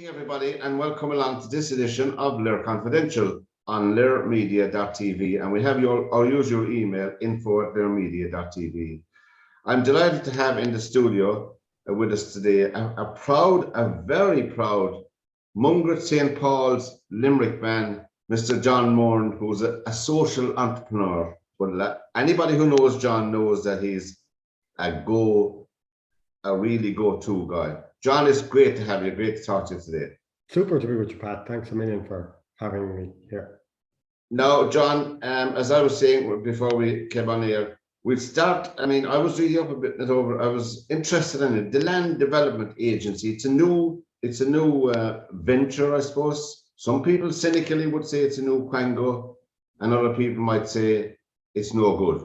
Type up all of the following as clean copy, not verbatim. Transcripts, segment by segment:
evening, everybody, and welcome along to this edition of LiR Confidential on lirmedia.tv. And we have our usual email, info@lirmedia.tv. I'm delighted to have in the studio with us today a very proud Mungret St. Paul's Limerick Man, Mr. John Moran, who's a social entrepreneur. But anybody who knows John knows that he's a really go-to guy. John, it's great to have you. Great to talk to you today. Super to be with you, Pat. Thanks a million for having me here. Now, John, as I was saying before we came on here, we'll start. I mean, I was reading up a bit over. I was interested in it. The Land Development Agency. It's a new venture, I suppose. Some people cynically would say it's a new quango, and other people might say it's no good,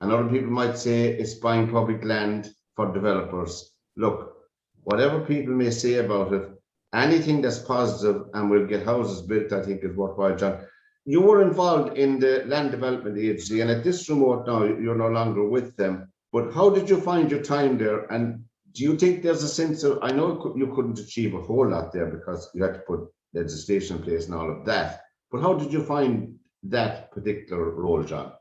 and other people might say it's buying public land for developers. Look, whatever people may say about it, anything that's positive and will get houses built, I think is worthwhile. John, you were involved in the Land Development Agency, and at this remote now, you're no longer with them. But how did you find your time there? And do you think there's a sense of, I know you couldn't achieve a whole lot there because you had to put legislation in place and all of that, but how did you find that particular role, John?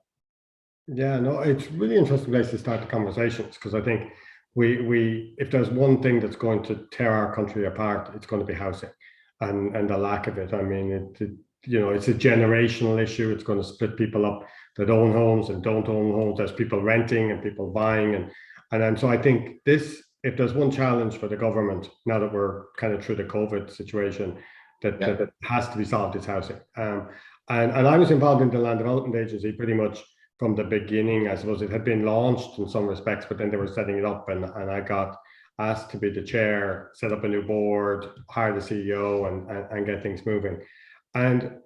Yeah, no, it's really interesting place to start the conversations, because I think we if there's one thing that's going to tear our country apart, it's going to be housing and the lack of it. I mean, it's a generational issue. It's going to split people up that own homes and don't own homes. There's people renting and people buying, and so I think if there's one challenge for the government now that we're kind of through the COVID situation that has to be solved, it's housing. And I was involved in the Land Development Agency pretty much from the beginning. I suppose it had been launched in some respects, but then they were setting it up, and I got asked to be the chair, set up a new board, hire the CEO, and get things moving. And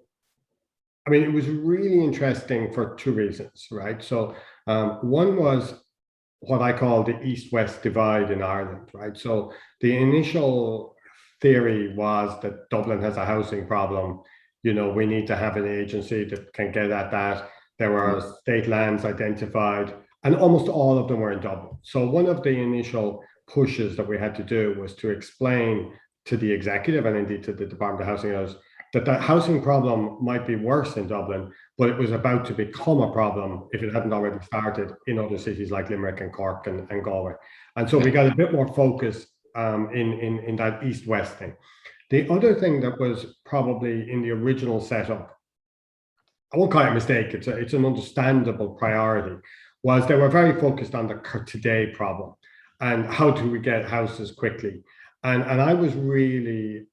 I mean, it was really interesting for two reasons, right? So one was what I call the East-West divide in Ireland, right? So the initial theory was that Dublin has a housing problem. We need to have an agency that can get at that. There were state lands identified, and almost all of them were in Dublin. So one of the initial pushes that we had to do was to explain to the executive and indeed to the Department of Housing that the housing problem might be worse in Dublin, but it was about to become a problem if it hadn't already started in other cities like Limerick and Cork and Galway. And so we got a bit more focus in that East-West thing. The other thing that was probably in the original setup, I won't call it a mistake, it's an understandable priority, was they were very focused on the today problem and how do we get houses quickly. And I was really,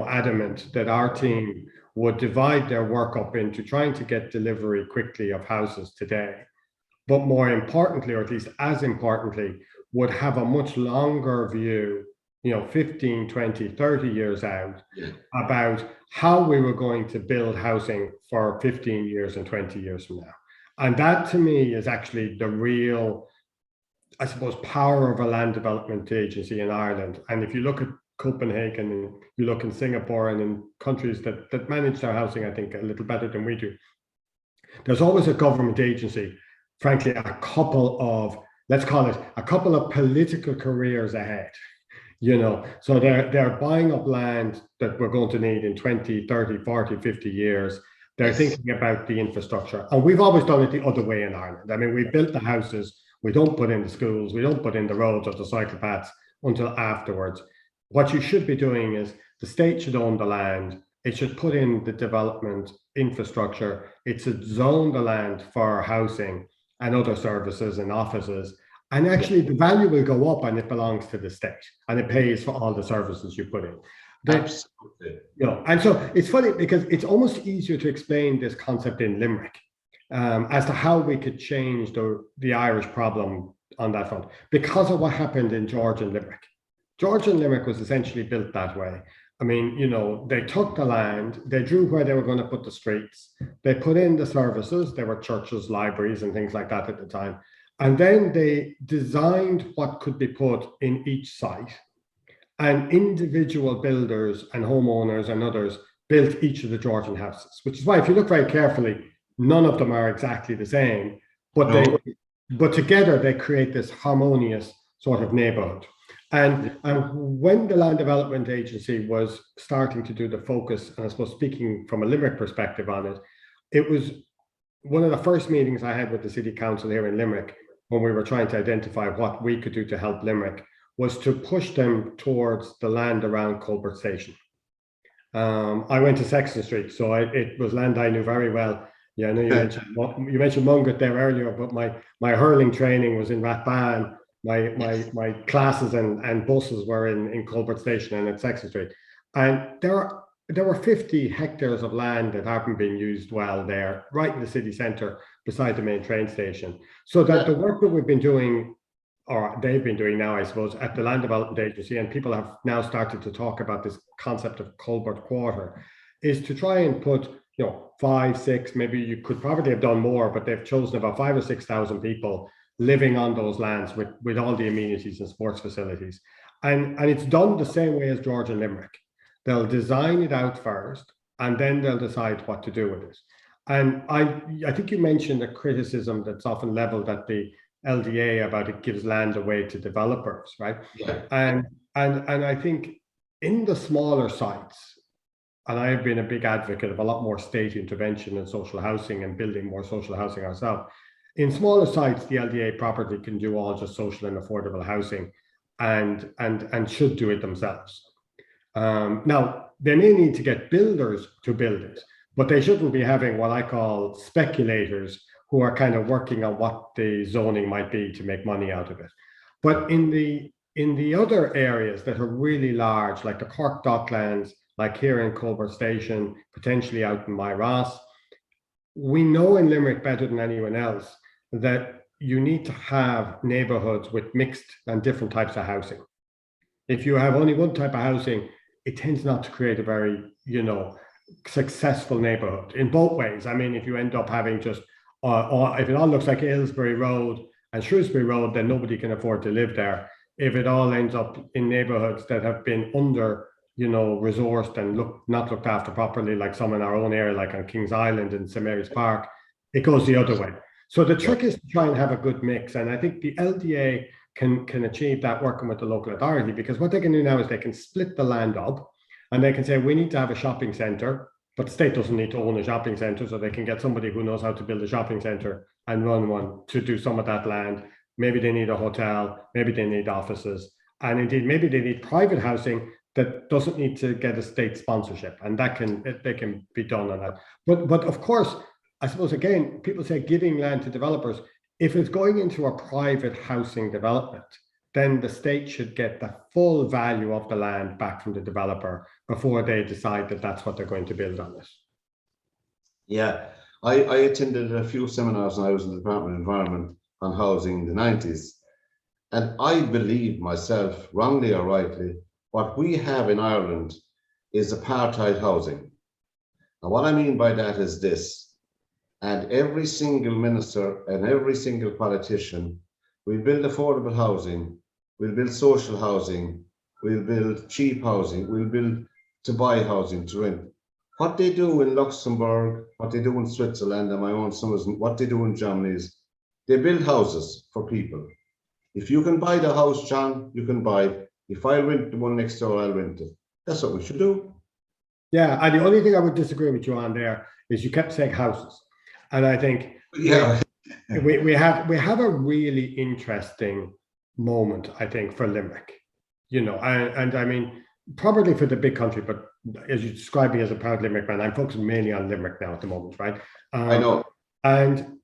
adamant that our team would divide their work up into trying to get delivery quickly of houses today, but more importantly, or at least as importantly, would have a much longer view, 15, 20, 30 years out about how we were going to build housing for 15 years and 20 years from now. And that to me is actually the real, I suppose, power of a land development agency in Ireland. And if you look at Copenhagen and you look in Singapore and in countries that manage their housing, I think, a little better than we do, there's always a government agency, frankly, a couple of political careers ahead. So they're buying up land that we're going to need in 20, 30, 40, 50 years. They're thinking about the infrastructure. And we've always done it the other way in Ireland. I mean, we built the houses, we don't put in the schools, we don't put in the roads or the cycle paths until afterwards. What you should be doing is the state should own the land. It should put in the development infrastructure. It should zone the land for housing and other services and offices. And actually the value will go up and it belongs to the state and it pays for all the services you put in. Absolutely. And so it's funny because it's almost easier to explain this concept in Limerick as to how we could change the Irish problem on that front because of what happened in George and Limerick. George and Limerick was essentially built that way. I mean, they took the land, they drew where they were going to put the streets, they put in the services, there were churches, libraries and things like that at the time. And then they designed what could be put in each site, and individual builders and homeowners and others built each of the Georgian houses, which is why if you look very carefully, none of them are exactly the same, but together they create this harmonious sort of neighborhood. And when the Land Development Agency was starting to do the focus, and I suppose speaking from a Limerick perspective on it, it was one of the first meetings I had with the City Council here in Limerick when we were trying to identify what we could do to help Limerick was to push them towards the land around Colbert Station. I went to Sexton Street, so it was land I knew very well. Yeah, I know you mentioned Mungot there earlier, but my hurling training was in Rathban. My classes and buses were in Colbert Station and at Sexton Street, and there were 50 hectares of land that haven't been used well there, right in the city centre, beside the main train station. So that the work that we've been doing, or they've been doing now, I suppose, at the Land Development Agency, and people have now started to talk about this concept of Colbert Quarter, is to try and put, 5, 6, maybe you could probably have done more, but they've chosen about 5,000 or 6,000 people living on those lands with all the amenities and sports facilities. And it's done the same way as George and Limerick. They'll design it out first, and then they'll decide what to do with it. And I think you mentioned a criticism that's often leveled at the LDA about it gives land away to developers, right? Yeah. And I think in the smaller sites, and I have been a big advocate of a lot more state intervention in social housing and building more social housing ourselves. In smaller sites, the LDA property can do all just social and affordable housing, and should do it themselves. Now, they may need to get builders to build it, but they shouldn't be having what I call speculators who are kind of working on what the zoning might be to make money out of it. But in the other areas that are really large, like the Cork Docklands, like here in Colbert Station, potentially out in Myross, we know in Limerick better than anyone else that you need to have neighborhoods with mixed and different types of housing. If you have only one type of housing, it tends not to create a very, successful neighborhood in both ways. I mean, if you end up having just, if it all looks like Aylesbury Road and Shrewsbury Road, then nobody can afford to live there. If it all ends up in neighborhoods that have been under, resourced and not looked after properly, like some in our own area, like on Kings Island and St. Mary's Park, it goes the other way. So the trick is to try and have a good mix. And I think the LDA can achieve that working with the local authority, because what they can do now is they can split the land up and they can say, we need to have a shopping centre, but the state doesn't need to own a shopping centre, so they can get somebody who knows how to build a shopping centre and run one to do some of that land. Maybe they need a hotel, maybe they need offices, and indeed maybe they need private housing that doesn't need to get a state sponsorship, and they can be done on that. But of course, I suppose, again, people say giving land to developers. If it's going into a private housing development, then the state should get the full value of the land back from the developer before they decide that that's what they're going to build on it. Yeah, I attended a few seminars when I was in the Department of Environment on housing in the 90s. And I believe myself, wrongly or rightly, what we have in Ireland is apartheid housing. And what I mean by that is this, and every single minister and every single politician will build affordable housing, we'll build social housing, we'll build cheap housing, we'll build to buy housing, to rent. What they do in Luxembourg, what they do in Switzerland, and my own summers, what they do in Germany is they build houses for people. If you can buy the house, John, you can buy it. If I rent the one next door, I'll rent it. That's what we should do. Yeah, and the only thing I would disagree with you on there is you kept saying houses. And I think we have a really interesting moment, I think, for Limerick, and I mean, probably for the big country, but as you describe me as a proud Limerick man, I'm focusing mainly on Limerick now at the moment, right? I know. And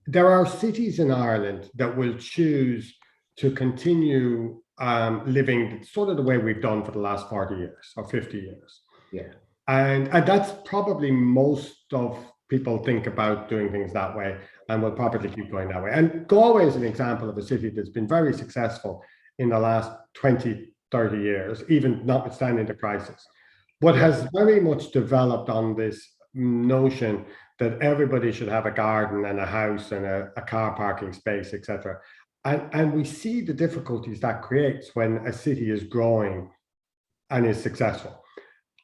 there are cities in Ireland that will choose to continue living sort of the way we've done for the last 40 years or 50 years. Yeah. And that's probably most of people think about doing things that way, and will probably keep going that way. And Galway is an example of a city that's been very successful in the last 20, 30 years, even notwithstanding the crisis, but has very much developed on this notion that everybody should have a garden and a house and a car parking space, etc. And we see the difficulties that creates when a city is growing and is successful.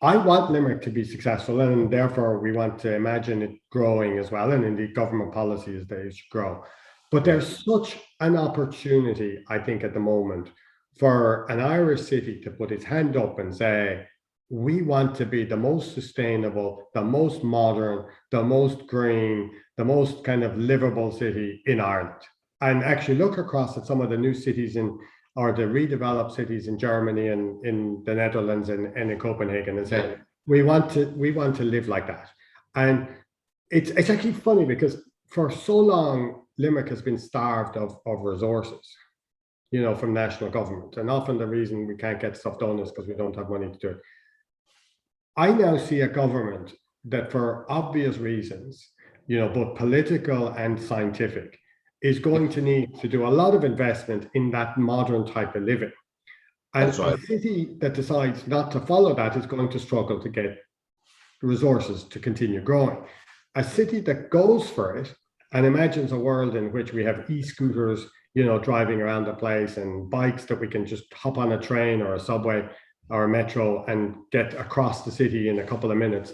I want Limerick to be successful, and therefore we want to imagine it growing as well, and indeed government policies they should grow. But there's such an opportunity, I think, at the moment for an Irish city to put its hand up and say, we want to be the most sustainable, the most modern, the most green, the most kind of livable city in Ireland. And actually look across at some of the new cities or the redeveloped cities in Germany and in the Netherlands and in Copenhagen and say, we want to live like that. And it's actually funny because for so long, Limerick has been starved of resources, from national government. And often the reason we can't get stuff done is because we don't have money to do it. I now see a government that, for obvious reasons, both political and scientific, is going to need to do a lot of investment in that modern type of living. And a city that decides not to follow that is going to struggle to get resources to continue growing. A city that goes for it and imagines a world in which we have e-scooters, driving around the place, and bikes that we can just hop on a train or a subway or a metro and get across the city in a couple of minutes,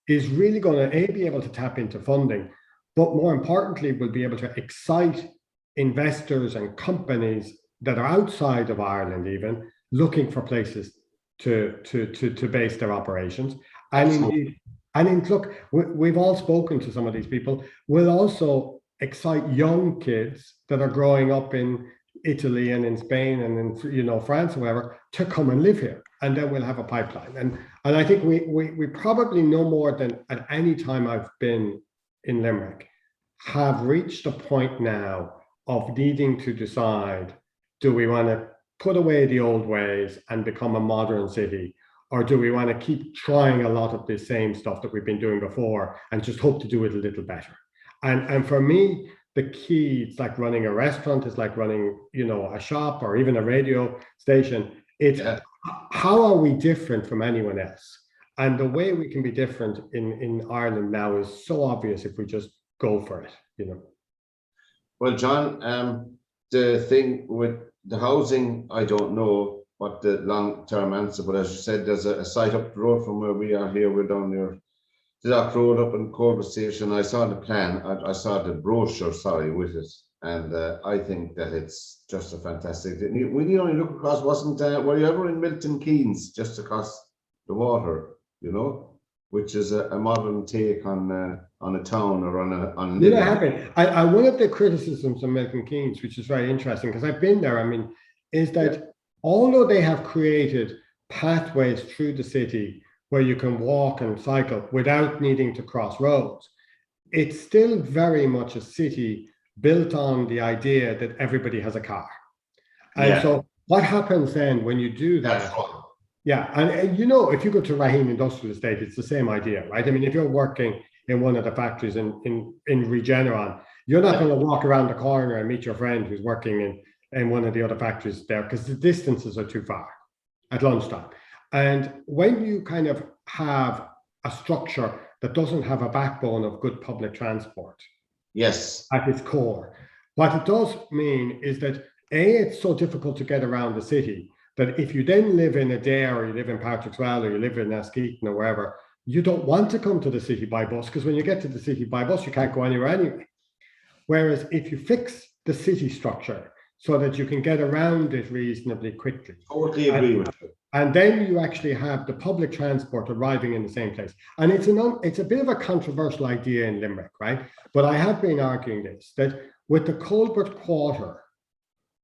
is really going to be able to tap into funding, but more importantly, will be able to excite investors and companies that are outside of Ireland, even looking for places to base their operations. And look, we've all spoken to some of these people. Will also excite young kids that are growing up in Italy and in Spain and in France or wherever to come and live here, and then we'll have a pipeline. And I think we probably no more than at any time I've been in Limerick have reached a point now of needing to decide, do we want to put away the old ways and become a modern city, or do we want to keep trying a lot of the same stuff that we've been doing before and just hope to do it a little better? And for me, the key, it's like running a restaurant, it's like running, a shop or even a radio station. It's how are we different from anyone else? And the way we can be different in Ireland now is so obvious if we just go for it, Well, John, the thing with the housing, I don't know what the long-term answer, but as you said, there's a site up the road from where we are here. We're down near the Dock Road up in Corber Station. I saw the plan, I saw the brochure, with it. And I think that it's just a fantastic, when you only look across, were you ever in Milton Keynes, just across the water, which is a modern take on a town or on living. Yeah, I one of the criticisms of Milton Keynes, which is very interesting, because I've been there, is that although they have created pathways through the city where you can walk and cycle without needing to cross roads, it's still very much a city built on the idea that everybody has a car. And so what happens then when you do that? Yeah, and if you go to Raheen Industrial Estate, it's the same idea, right? If you're working in one of the factories in Regeneron, you're not going to walk around the corner and meet your friend who's working in one of the other factories there, because the distances are too far at lunchtime. And when you kind of have a structure that doesn't have a backbone of good public transport, at its core, what it does mean is that it's so difficult to get around the city that if you then live in Adair, or you live in Patrickswell, or you live in Askeaton or wherever, you don't want to come to the city by bus, because when you get to the city by bus, you can't go anywhere anyway. Whereas if you fix the city structure so that you can get around it reasonably quickly. Totally agree with you. And then you actually have the public transport arriving in the same place. And it's a bit of a controversial idea in Limerick, right? But I have been arguing this, that with the Colbert Quarter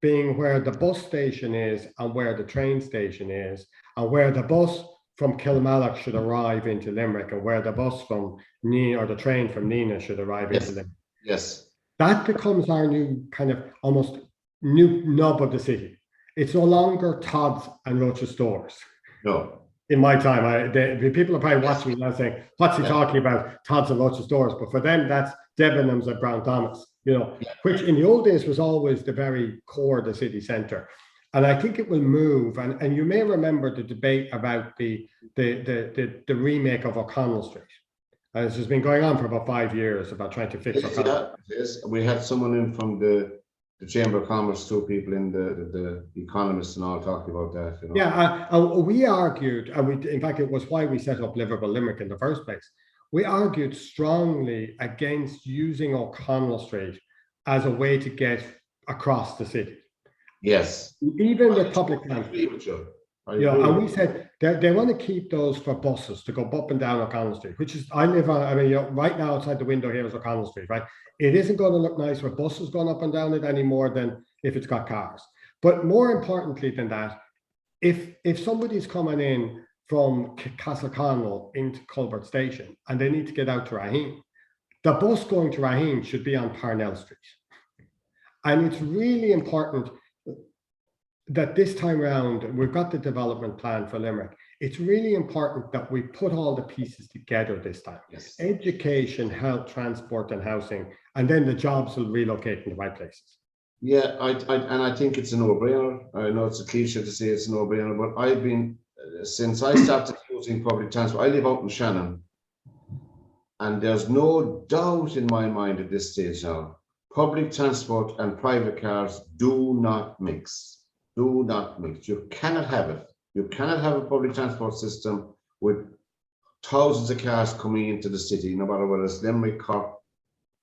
being where the bus station is and where the train station is, and where the bus from Kilmallock should arrive into Limerick, and where the bus from Nina, or the train from Nina, should arrive into Limerick. Yes. That becomes our new kind of almost new nub of the city. It's no longer Todd's and Roach's stores. No. In my time, the people are probably watching me now saying, what's he talking about, Todd's and Roach's stores? But for them, that's Debenhams at Brown Thomas, which in the old days was always the very core of the city centre. And I think it will move. And you may remember the debate about the remake of O'Connell Street. And this has been going on for about 5 years about trying to fix O'Connell. Yes, we had someone in from the Chamber of Commerce, 2 people in the Economists and all talking about that. Yeah, we argued, and in fact, it was why we set up Livable Limerick in the first place. We argued strongly against using O'Connell Street as a way to get across the city. Yes. Even with public transport. agree with you. And we said they want to keep those for buses to go up and down O'Connell Street, which is, I live on, I mean, right now outside the window here is O'Connell Street, right? It isn't going to look nice with buses going up and down it any more than if it's got cars. But more importantly than that, if somebody's coming in from Castleconnell into Culbert Station and they need to get out to Raheen, the bus going to Raheen should be on Parnell Street. And it's really important that this time around, we've got the development plan for Limerick. It's really important that we put all the pieces together this time. Yes. Education, health, transport, and housing, and then the jobs will relocate in the right places. Yeah, I think it's a no-brainer. I know it's a cliche to say it's a no-brainer, but I've been, since I started using public transport, I live out in Shannon, and there's no doubt in my mind at this stage now, public transport and private cars do not mix. Do not mix. You cannot have it. You cannot have a public transport system with thousands of cars coming into the city, no matter whether it's Limerick, Cork,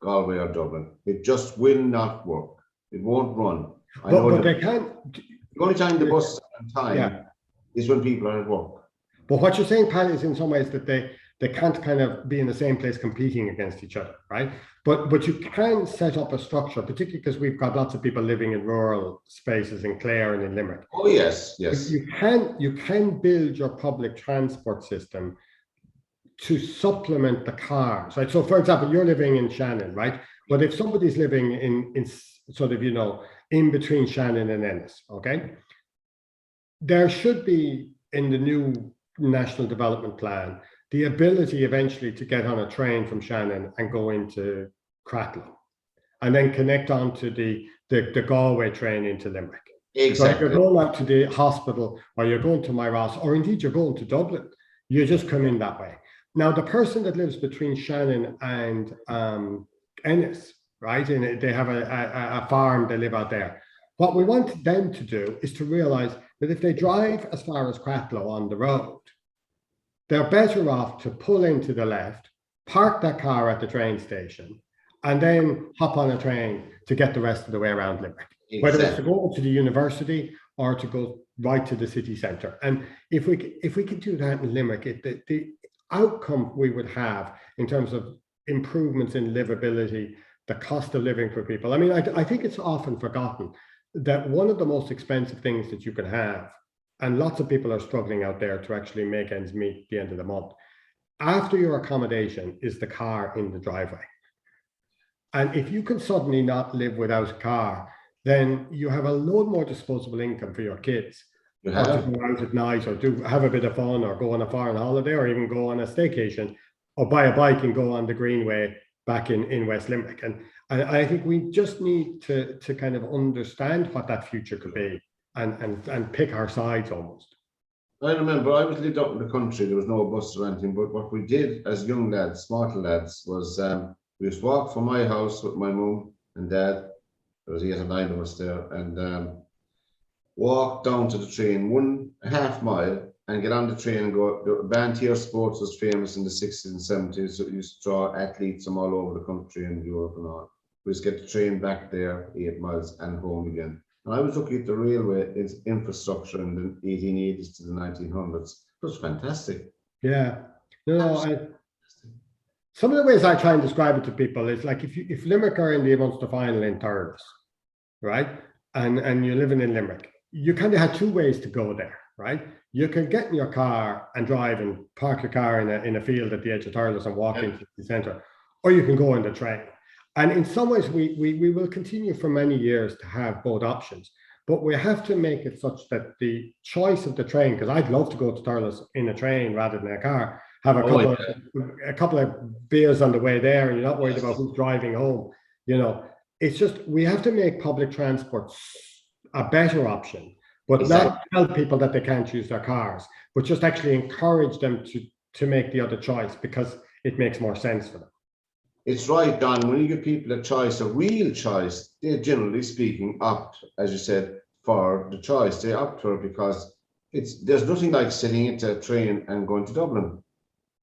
Galway, or Dublin. It just will not work. It won't run. But they can. The only time the bus is on time is when people are at work. But what you're saying, Pat, is in some ways that they can't kind of be in the same place competing against each other, right? But you can set up a structure, particularly because we've got lots of people living in rural spaces in Clare and in Limerick. Oh yes, yes. You can build your public transport system to supplement the cars, right? So, for example, you're living in Shannon, right? But if somebody's living in sort of, in between Shannon and Ennis, okay, there should be in the new National Development Plan the ability eventually to get on a train from Shannon and go into Cratloe and then connect on to the Galway train into Limerick. Exactly. So if you're going out to the hospital or you're going to Myross or indeed you're going to Dublin, you just come in that way. Now, the person that lives between Shannon and Ennis, right, and they have a farm, they live out there. What we want them to do is to realize that if they drive as far as Cratloe on the road, they're better off to pull into the left, park that car at the train station, and then hop on a train to get the rest of the way around Limerick. Exactly. Whether it's to go to the university or to go right to the city centre. And if we could do that in Limerick, the outcome we would have in terms of improvements in livability, the cost of living for people. I mean, I think it's often forgotten that one of the most expensive things that you can have, and lots of people are struggling out there to actually make ends meet at the end of the month, after your accommodation is the car in the driveway. And if you can suddenly not live without a car, then you have a load more disposable income for your kids. Or to go out at night or do have a bit of fun or go on a foreign holiday or even go on a staycation or buy a bike and go on the Greenway back in West Limerick. And I think we just need to kind of understand what that future could be and pick our sides almost. I remember I was lived up in the country, there was no bus or anything, but what we did as young lads, smart lads, was we used to walk from my house with my mum and dad, there was 8 or 9 of us there, and walk down to the train 1.5 mile and get on the train and go. Bantier Sports was famous in the 60s and 70s, so it used to draw athletes from all over the country and Europe and all. We used to get the train back there 8 miles and home again. And I was looking at the railway infrastructure in the 1880s to the 1900s. It was fantastic. Yeah. Some of the ways I try and describe it to people is like if Limerick are in the Munster final in Thurles, right? And you're living in Limerick, you kind of had 2 ways to go there, right? You can get in your car and drive and park your car in a field at the edge of Thurles and walk into the centre, or you can go in the train. And in some ways, we will continue for many years to have both options, but we have to make it such that the choice of the train, because I'd love to go to Thurles in a train rather than a car, have a couple of beers on the way there, and you're not worried about who's driving home. It's just we have to make public transport a better option, but not tell people that they can't use their cars, but just actually encourage them to make the other choice because it makes more sense for them. It's right, Don. When you give people a choice, a real choice, they generally speaking opt, as you said, for the choice. They opt for it because there's nothing like sitting into a train and going to Dublin.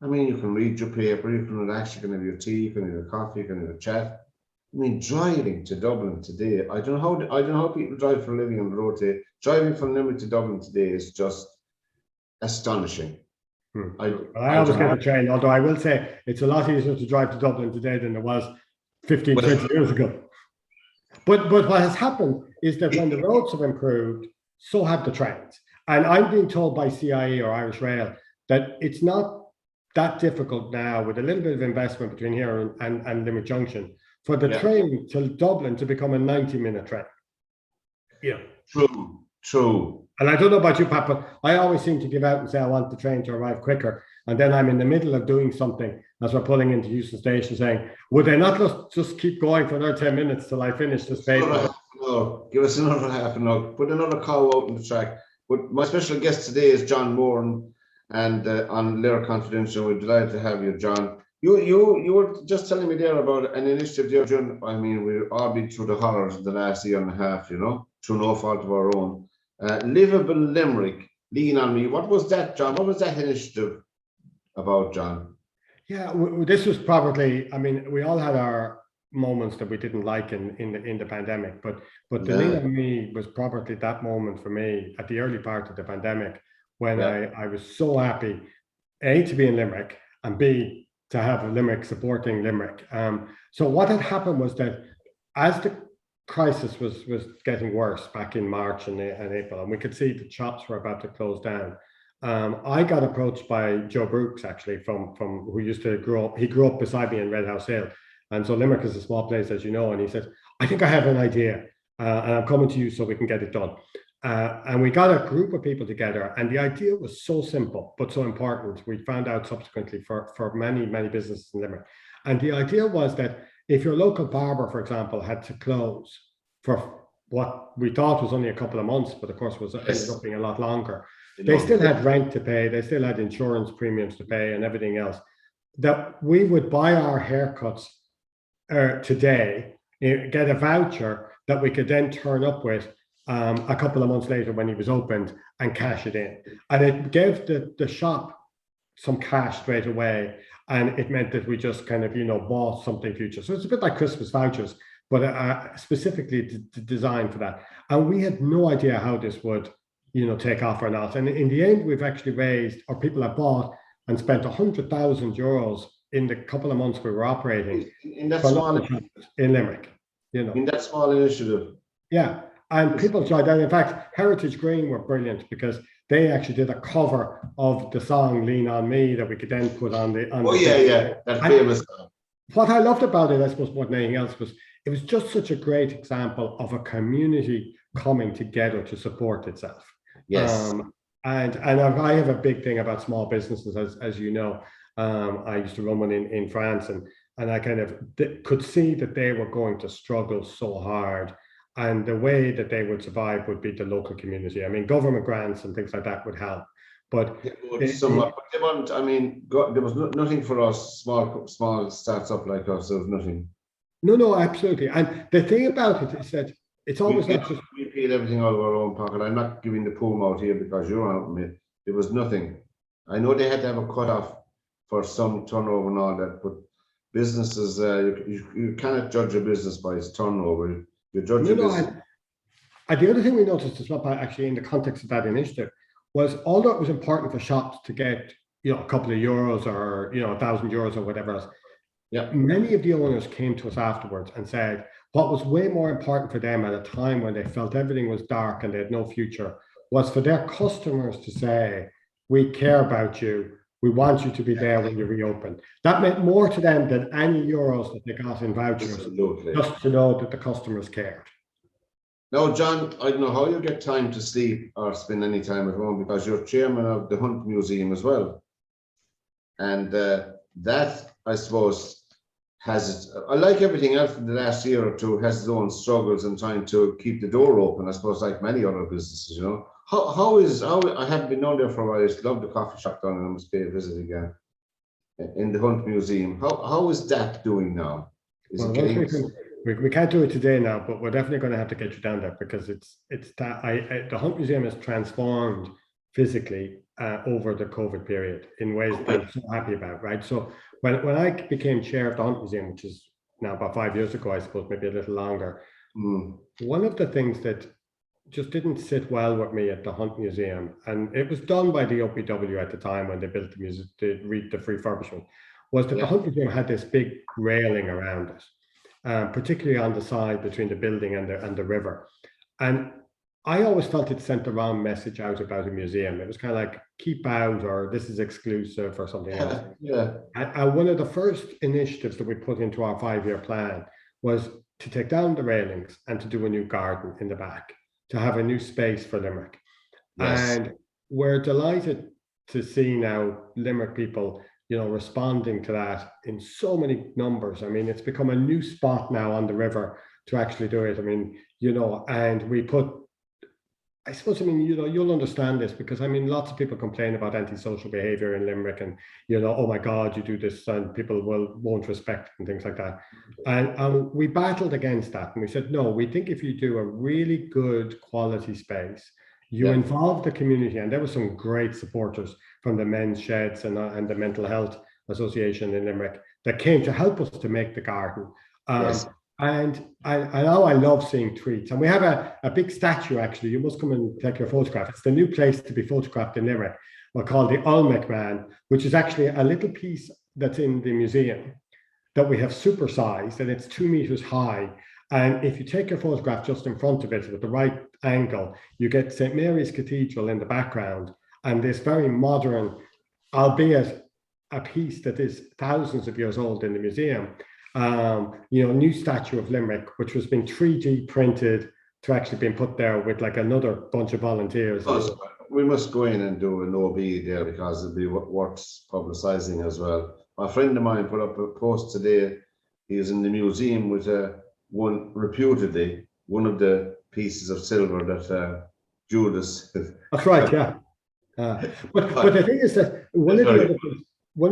I mean, you can read your paper, you can relax, you can have your tea, you can have your coffee, you can have a chat. I mean, driving to Dublin today, I don't know how people drive for a living on the road today. Driving from Limerick to Dublin today is just astonishing. I always get the train, although I will say it's a lot easier to drive to Dublin today than it was 15, 20 years ago. But what has happened is that when the roads have improved, so have the trains. And I'm being told by CIE or Irish Rail that it's not that difficult now, with a little bit of investment between here and Limerick Junction, for the train to Dublin to become a 90-minute train. Yeah. True. And I don't know about you, Pat, but I always seem to give out and say I want the train to arrive quicker. And then I'm in the middle of doing something as we're pulling into Euston Station saying, would they not just keep going for another 10 minutes till I finish this paper? No, give us another half an hour. Put another cow out on the track. But my special guest today is John Moran, and on LiR Confidential. We're delighted to have you, John. You were just telling me there about an initiative you're doing. I mean, we've all been through the horrors of the last year and a half, you know, through no fault of our own. Livable Limerick, Lean On Me. What was that, John? What was that initiative about, John? Yeah, this was probably, I mean, we all had our moments that we didn't like in the pandemic, but the Lean On Me was probably that moment for me at the early part of the pandemic, when I was so happy, A, to be in Limerick, and B, to have Limerick supporting Limerick. So what had happened was that as the crisis was getting worse back in March and April, and we could see the shops were about to close down, I got approached by Joe Brooks, actually, from who used to grow up. He grew up beside me in Red House Hill, and so Limerick is a small place, as you know. And he said, "I think I have an idea, and I'm coming to you so we can get it done." And we got a group of people together, and the idea was so simple but so important. We found out subsequently for many businesses in Limerick, and the idea was that if your local barber, for example, had to close for what we thought was only a couple of months, but of course ended up being a lot longer, they still had rent to pay, they still had insurance premiums to pay and everything else, that we would buy our haircuts today, get a voucher that we could then turn up with a couple of months later when he was opened, and cash it in. And it gave the shop some cash straight away, and it meant that we just kind of, bought something future. So it's a bit like Christmas vouchers, but specifically designed for that. And we had no idea how this would, take off or not. And in the end, we've actually raised, or people have bought and spent 100,000 euros in the couple of months we were operating in that small in Limerick. In that small initiative. Yeah. And people tried that. In fact, Heritage Green were brilliant, because they actually did a cover of the song "Lean On Me" that we could then put on the. That famous song. What I loved about it, I suppose, more than anything else, was it was just such a great example of a community coming together to support itself. Yes. And I have a big thing about small businesses, as you know. I used to run one in France, and I kind of could see that they were going to struggle so hard. And the way that they would survive would be the local community. I mean, government grants and things like that would help, but they weren't. I mean, there was nothing for us small starts up like us. There was nothing. No, absolutely. And the thing about it is that it's always not just we paid everything out of our own pocket. I'm not giving the poem out here because you're on it. There was nothing. I know they had to have a cutoff for some turnover and all that, but businesses, you cannot judge a business by its turnover. And the other thing we noticed as well, actually, in the context of that initiative, was although it was important for shops to get a couple of euros or 1,000 euros or whatever else, many of the owners came to us afterwards and said what was way more important for them at a time when they felt everything was dark and they had no future was for their customers to say, "We care about you. We want you to be there when you reopen." That meant more to them than any euros that they got in vouchers. Absolutely. Just to know that the customers cared. Now, John, I don't know how you get time to sleep or spend any time at home, because you're chairman of the Hunt Museum as well. And that, I suppose, like everything else in the last year or two, has its own struggles in trying to keep the door open, I suppose, like many other businesses, How I haven't been down there for a while. I used to love the coffee shop down, and I must pay a visit again in the Hunt Museum. How is that doing now? We can't do it today now, but we're definitely going to have to get you down there, because the Hunt Museum has transformed physically over the COVID period in ways that I'm so happy about, right? So when I became chair of the Hunt Museum, which is now, about 5 years ago, I suppose, maybe a little longer. Mm. One of the things that just didn't sit well with me at the Hunt Museum, and it was done by the OPW at the time when they built the museum, the refurbishment, was that the Hunt Museum had this big railing around it, particularly on the side between the building and the river. And I always felt it sent the wrong message out about a museum. It was kind of like, keep out, or this is exclusive, or something else. Yeah. And one of the first initiatives that we put into our 5-year plan was to take down the railings and to do a new garden in the back, to have a new space for Limerick. Yes. And we're delighted to see now Limerick people, responding to that in so many numbers. I mean, it's become a new spot now on the river to actually do it. I mean, and we put, I suppose, you'll understand this, because lots of people complain about antisocial behavior in Limerick, and oh my God, you do this and people won't respect it and things like that. And we battled against that, and we said, no, we think if you do a really good quality space, you involve the community. And there were some great supporters from the Men's Sheds and the Mental Health Association in Limerick that came to help us to make the garden. And now I love seeing tweets. And we have a big statue, actually. You must come and take your photograph. It's the new place to be photographed in Limerick. We're called the Olmec Man, which is actually a little piece that's in the museum that we have supersized, and it's 2 meters high. And if you take your photograph just in front of it with the right angle, you get St. Mary's Cathedral in the background, and this very modern, albeit a piece that is thousands of years old in the museum, new statue of Limerick, which was being 3D printed to actually being put there with like another bunch of volunteers. We must go in and do an OB there, because it'll be worth publicising as well. A friend of mine put up a post today. He is in the museum with reputedly one of the pieces of silver that Judas. That's right, yeah. But the thing is that one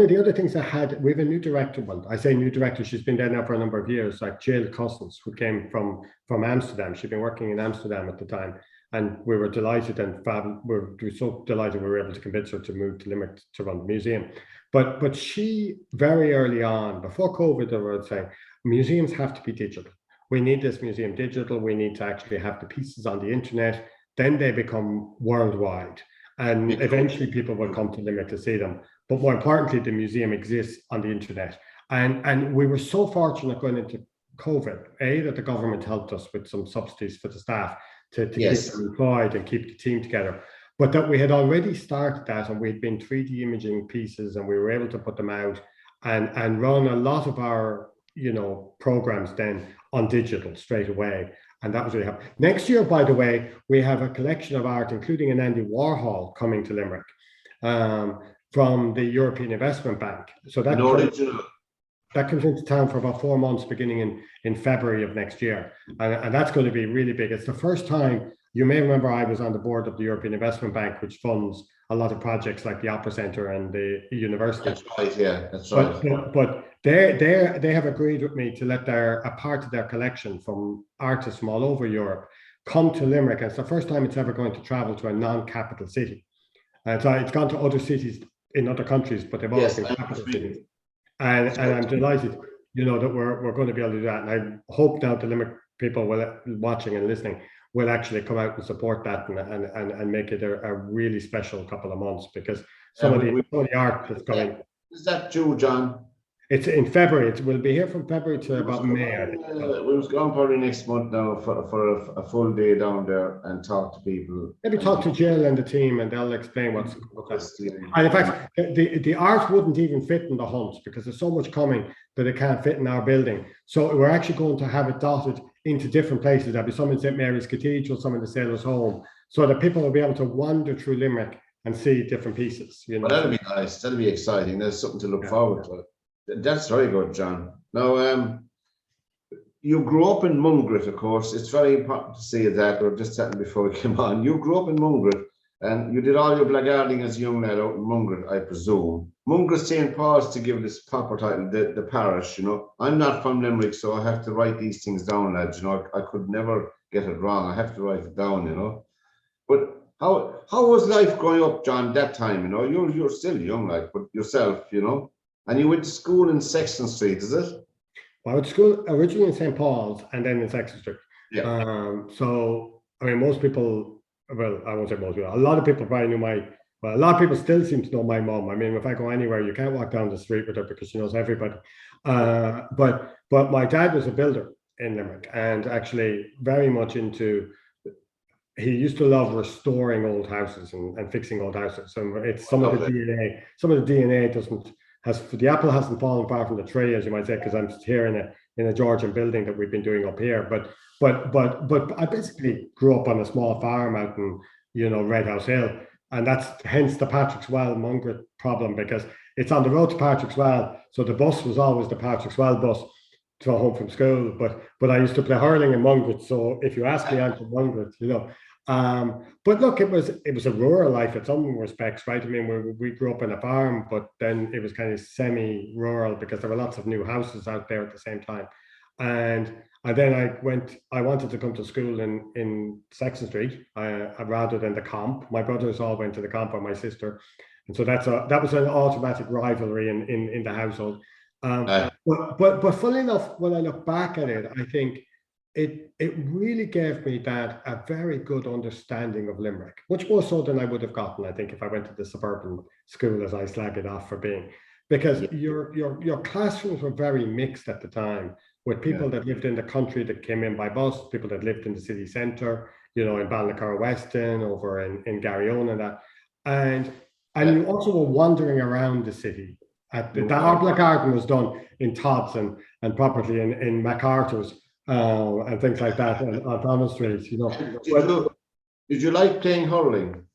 of the other things I had, we have a new director. Well, I say new director, she's been there now for a number of years, like Jill Cousins, who came from Amsterdam. She'd been working in Amsterdam at the time. And we were delighted, and we're so delighted we were able to convince her to move to Limerick to run the museum. But she, very early on, before COVID, they were saying, museums have to be digital. We need this museum digital. We need to actually have the pieces on the internet. Then they become worldwide. And eventually people will come to Limerick to see them. But more importantly, the museum exists on the internet. And we were so fortunate going into COVID, that the government helped us with some subsidies for the staff to keep them employed and keep the team together. But that we had already started that, and we'd been 3D imaging pieces, and we were able to put them out and run a lot of our, programs then on digital straight away. And that was really helpful. Next year, by the way, we have a collection of art, including an Andy Warhol, coming to Limerick from the European Investment Bank. So that comes into town for about 4 months, beginning in February of next year. And that's going to be really big. It's the first time, you may remember I was on the board of the European Investment Bank, which funds a lot of projects like the Opera Centre and the university. That's right, yeah, that's right. But they have agreed with me to let a part of their collection from artists from all over Europe come to Limerick. And it's the first time it's ever going to travel to a non-capital city. And so it's gone to other cities in other countries, but they've always been capital cities. And I'm delighted, that we're going to be able to do that. And I hope now the Limerick people watching and listening will actually come out and support that and make it a really special couple of months, because some of the art that's coming. Is that due, John? It's in February. It will be here from February to about May. We was going probably next month now for a full day down there and talk to people. Maybe talk to Jill and the team, and they'll explain what's and in fact, the art wouldn't even fit in the Hunt, because there's so much coming that it can't fit in our building. So we're actually going to have it dotted into different places. There'll be some in St. Mary's Cathedral, some in the Sailors' Home, so that people will be able to wander through Limerick and see different pieces. Well, that'll be nice. That'll be exciting. There's something to look forward to. That's very good, John. Now, you grew up in Mungret, of course. It's very important to say that. We were just chatting before we came on. You grew up in Mungret, and you did all your blackguarding as a young lad out in Mungret, I presume. Mungret St. Paul's, to give this proper title, the parish. I'm not from Limerick, so I have to write these things down, lads. I could never get it wrong. I have to write it down. But how was life growing up, John, that time? You're still young, like, but yourself, And you went to school in Sexton Street, is it? Well, I went to school originally in St. Paul's and then in Sexton Street. Yeah. So, I mean, most people, well, I won't say most people, a lot of people probably knew well, a lot of people still seem to know my mom. I mean, if I go anywhere, you can't walk down the street with her because she knows everybody. But my dad was a builder in Limerick and actually very much into, he used to love restoring old houses and fixing old houses. So it's some of the DNA the apple hasn't fallen far from the tree, as you might say, because I'm here in a Georgian building that we've been doing up here. But I basically grew up on a small farm out in, Red House Hill. And that's hence the Patrick's Well Mungret problem, because it's on the road to Patrick's Well. So the bus was always the Patrick's Well bus to go home from school. But I used to play hurling in Mungret. So if you ask me, I'm from Mungret, But look, it was a rural life in some respects, right? I mean, we grew up in a farm, but then it was kind of semi-rural because there were lots of new houses out there at the same time. And then I wanted to come to school in Sexton Street rather than the comp. My brothers all went to the comp, or my sister. And so that was an automatic rivalry in the household. But funnily enough, when I look back at it, I think it really gave me a very good understanding of Limerick, much more so than I would have gotten, I think, if I went to the suburban school, as I slag it off for being, because your classrooms were very mixed at the time, with people that lived in the country that came in by bus, people that lived in the city centre, in Balnacar Weston, over in Garryowen and that. And you also were wandering around the city. The Arbla Garden was done in Todd's and properly in MacArthur's and things like that on Thomas Street, Did you like playing hurling?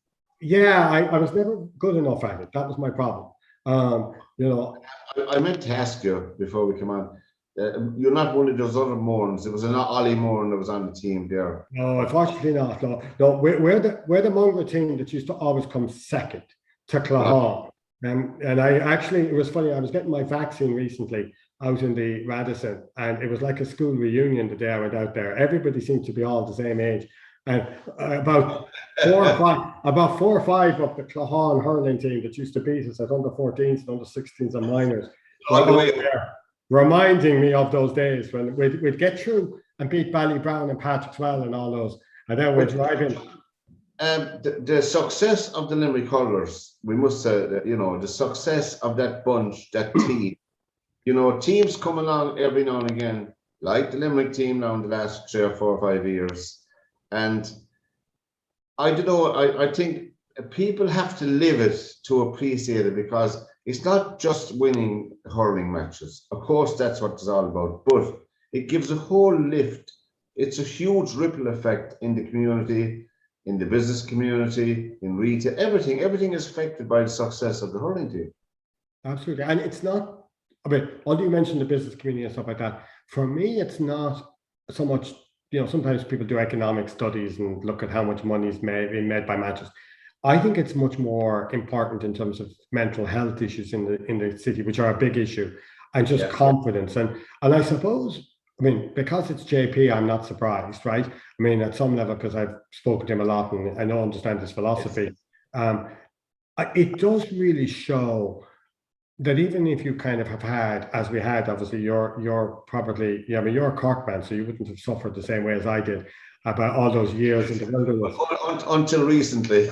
Yeah, I was never good enough at it. That was my problem. I meant to ask you before we come on. You're not one of those other Morans. It was an Ollie Moran that was on the team there. No, unfortunately not. No. We're the Mungo team that used to always come second to Clahon. And I actually, it was funny, I was getting my vaccine recently out in the Radisson, and it was like a school reunion the day I went out there. Everybody seemed to be all the same age. And about 4 or 5 of the Clahon hurling team that used to beat us at under 14s and under 16s and minors reminding me of those days when we'd get through and beat Ballybrown and Patrick's Well and all those, and then we'd drive in. The success of the Limerick Hurlers, we must say that, the success of that bunch, that team, teams come along every now and again, like the Limerick team now in the last 3 or 4 or 5 years. And I don't know, I think people have to live it to appreciate it, because it's not just winning hurling matches. Of course, that's what it's all about, but it gives a whole lift. It's a huge ripple effect in the community, in the business community, in retail, everything. Everything is affected by the success of the hurling team. Absolutely. And it's not, although you mentioned the business community and stuff like that, for me, it's not so much, sometimes people do economic studies and look at how much money is being made by matches. I think it's much more important in terms of mental health issues in the city, which are a big issue, and just confidence. And I suppose, because it's JP, I'm not surprised, right? At some level, because I've spoken to him a lot and I understand his philosophy. It does really show that even if you kind of have had, as we had, obviously you're probably, you're a Cork man, so you wouldn't have suffered the same way as I did about all those years in the wilderness. Until recently.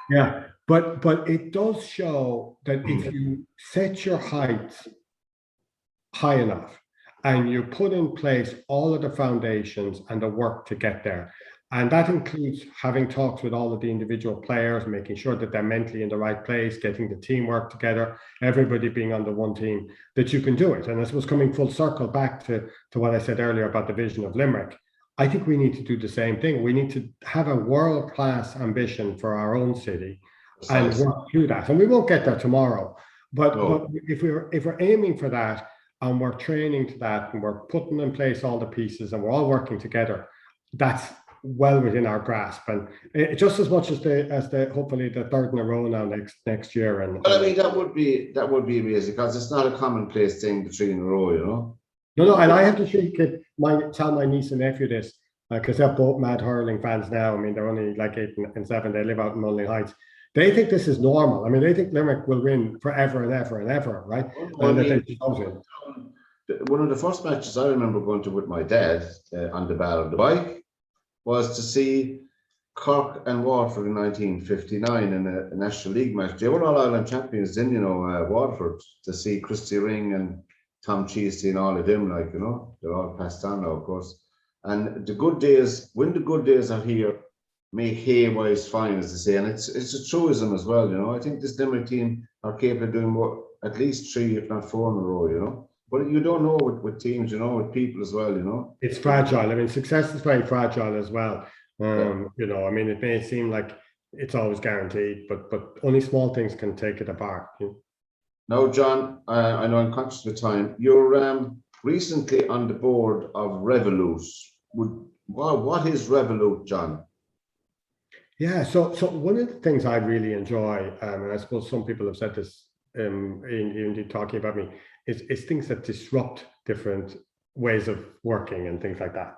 Yeah, but it does show that if you set your heights high enough and you put in place all of the foundations and the work to get there, and that includes having talks with all of the individual players, making sure that they're mentally in the right place, getting the teamwork together, everybody being on the one team, that you can do it. And I suppose coming full circle back to what I said earlier about the vision of Limerick, I think we need to do the same thing. We need to have a world-class ambition for our own city and work through that. And we won't get there tomorrow, but if we're aiming for that and we're training to that and we're putting in place all the pieces and we're all working together, that's well within our grasp, and just as much as the hopefully the third in a row now next year. And that would be amazing, because it's not a commonplace thing, the 3 in a row, No, and I have to tell my niece and nephew this, because they're both mad hurling fans now. They're only like 8 and 7. They live out in Mulling Heights. They think this is normal. They think Limerick will win forever and ever and ever, right? one of the first matches I remember going to with my dad on the bar of the bike was to see Cork and Waterford in 1959 in a National League match. They were All Ireland champions then, Waterford, to see Christy Ring and Tom Cheesty and all of them, they're all passed on now, of course. And the good days, when the good days are here, make hay while it's fine, as they say. And it's a truism as well, I think this Limerick team are capable of doing more, at least 3, if not 4 in a row, But you don't know with teams, with people as well, It's fragile. I mean, success is very fragile as well. I mean, it may seem like it's always guaranteed, but only small things can take it apart. Now, John, I know I'm conscious of time. You're recently on the board of Revolut. What is Revolut, John? Yeah, so one of the things I really enjoy, and I suppose some people have said this in talking about me, is things that disrupt different ways of working and things like that.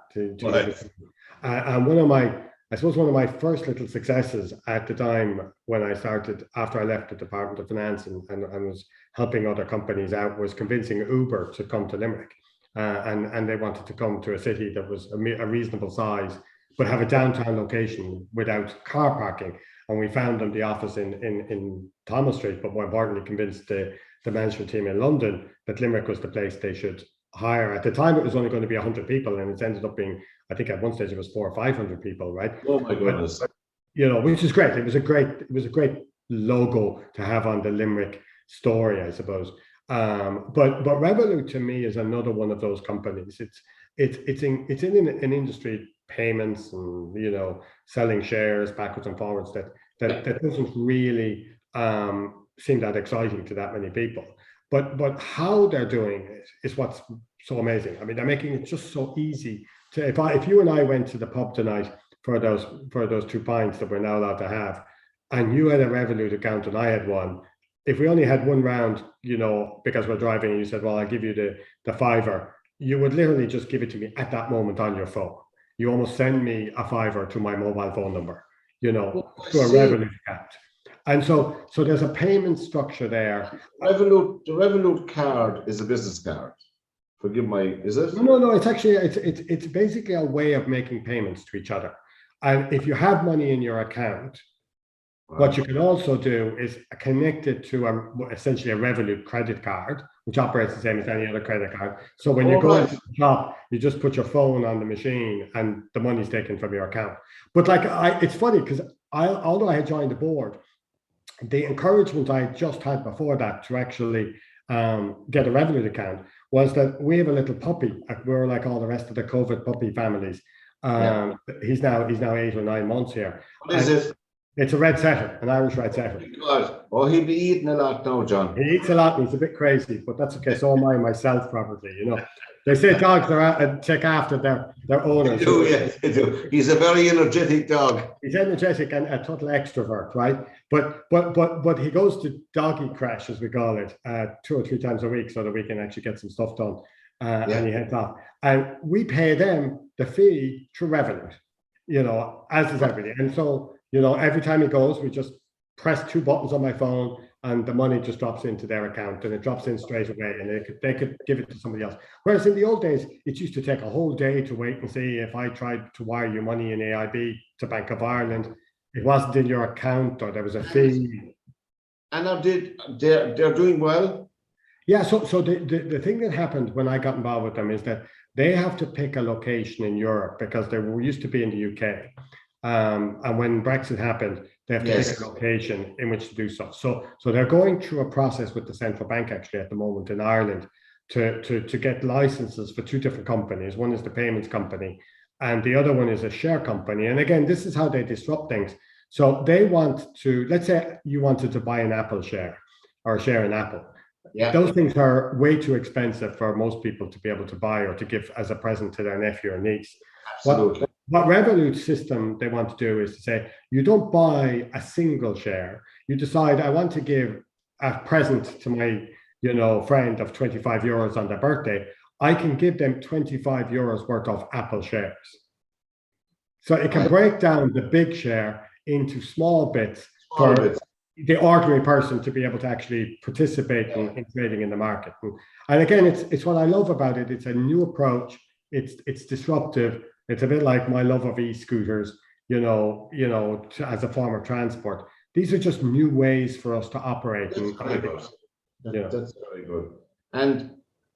And one of my first little successes at the time when I started, after I left the Department of Finance and was helping other companies out, was convincing Uber to come to Limerick. And they wanted to come to a city that was a reasonable size, but have a downtown location without car parking. And we found them the office in Thomas Street, but more importantly, convinced the management team in London that Limerick was the place they should hire. At the time, it was only going to be 100 people, and it's ended up being, I think at one stage it was 400 or 500 people, right? Oh my goodness! But, which is great. It was a great logo to have on the Limerick story, I suppose. But Revolut to me is another one of those companies. It's in an industry, payments and selling shares backwards and forwards that doesn't really seem that exciting to that many people. But how they're doing it is what's so amazing. I mean, they're making it just so easy to. If you and I went to the pub tonight for those 2 pints that we're now allowed to have, and you had a Revolut account and I had one, if we only had one round, because we're driving, and you said, "Well, I'll give you the $5," you would literally just give it to me at that moment on your phone. You almost send me a $5 to my mobile phone number, to a Revolut account. And so there's a payment structure there. The Revolut card is a business card. Is it? No, it's actually, it's basically a way of making payments to each other. And if you have money in your account, what you can also do is connect it to essentially a Revolut credit card, which operates the same as any other credit card. So when you go into the shop, you just put your phone on the machine and the money's taken from your account. But it's funny because although I had joined the board, the encouragement I just had before that to actually get a Revolut account was that we have a little puppy. We're like all the rest of the COVID puppy families. He's now 8 or 9 months here. What is it? It's a red setter, an Irish red setter. God. Oh, he'll be eating a lot now, John. He eats a lot and he's a bit crazy, but that's okay. So am I myself, probably, They say dogs take after their owners. They do, yes, they do. He's a very energetic dog. He's energetic and a total extrovert, right? But he goes to doggy crash, as we call it, 2 or 3 times a week so that we can actually get some stuff done. And he heads off. And we pay them the fee through Revolut, as is everything. And so, every time he goes, we just press 2 buttons on my phone and the money just drops into their account and it drops in straight away and they could give it to somebody else. Whereas in the old days, it used to take a whole day to wait and see if I tried to wire you money in AIB to Bank of Ireland. It wasn't in your account or there was a fee. And now they're doing well? Yeah, so the thing that happened when I got involved with them is that they have to pick a location in Europe because they used to be in the UK. And when Brexit happened, they have to pick a location in which to do so. So they're going through a process with the central bank actually at the moment in Ireland to get licenses for 2 different companies. One is the payments company and the other one is a share company. And again, this is how they disrupt things. So they want to, let's say you wanted to buy an Apple share or a share in Apple. Yeah. Those things are way too expensive for most people to be able to buy or to give as a present to their nephew or niece. Absolutely. What Revolut system they want to do is to say, you don't buy a single share. You decide, I want to give a present to my, friend of 25 euros on their birthday. I can give them 25 euros worth of Apple shares. So it can break down the big share into small bits the ordinary person to be able to actually participate in trading in the market. And again, it's what I love about it. It's a new approach. It's disruptive. It's a bit like my love of e-scooters, as a form of transport. These are just new ways for us to operate. That's very good. That's very good. And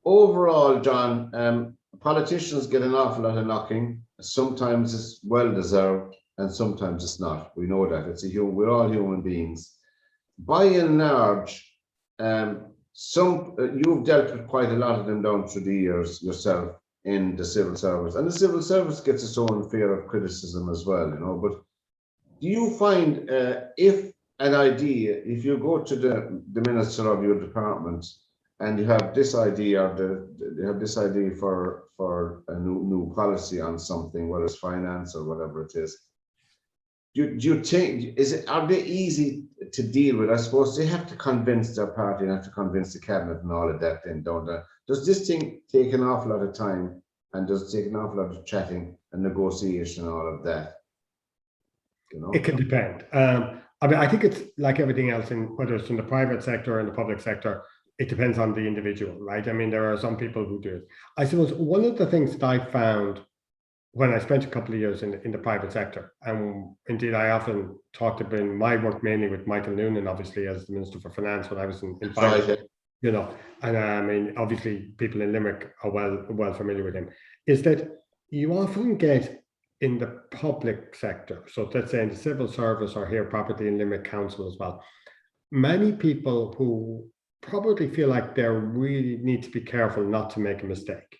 overall, John, politicians get an awful lot of knocking. Sometimes it's well deserved, and sometimes it's not. We know that. We're all human beings. By and large, you've dealt with quite a lot of them down through the years yourself in the civil service, and the civil service gets its own fair of criticism as well, But do you find if you go to the minister of your department and you have this idea, or you have this idea for a new policy on something, whether it's finance or whatever it is, do you think are they easy to deal with? I suppose they have to convince their party and have to convince the cabinet and all of that, then, don't they? Does this thing take an awful lot of time, and does it take an awful lot of chatting and negotiation and all of that? It can depend. I think it's like everything else, whether it's in the private sector or in the public sector, it depends on the individual, right? There are some people who do it. I suppose one of the things that I found when I spent a couple of years in the private sector, and indeed I often talked about my work mainly with Michael Noonan, obviously, as the Minister for Finance when I was in finance, and obviously people in Limerick are well familiar with him, is that you often get in the public sector, so let's say in the civil service or here property in Limerick Council as well, many people who probably feel like they really need to be careful not to make a mistake.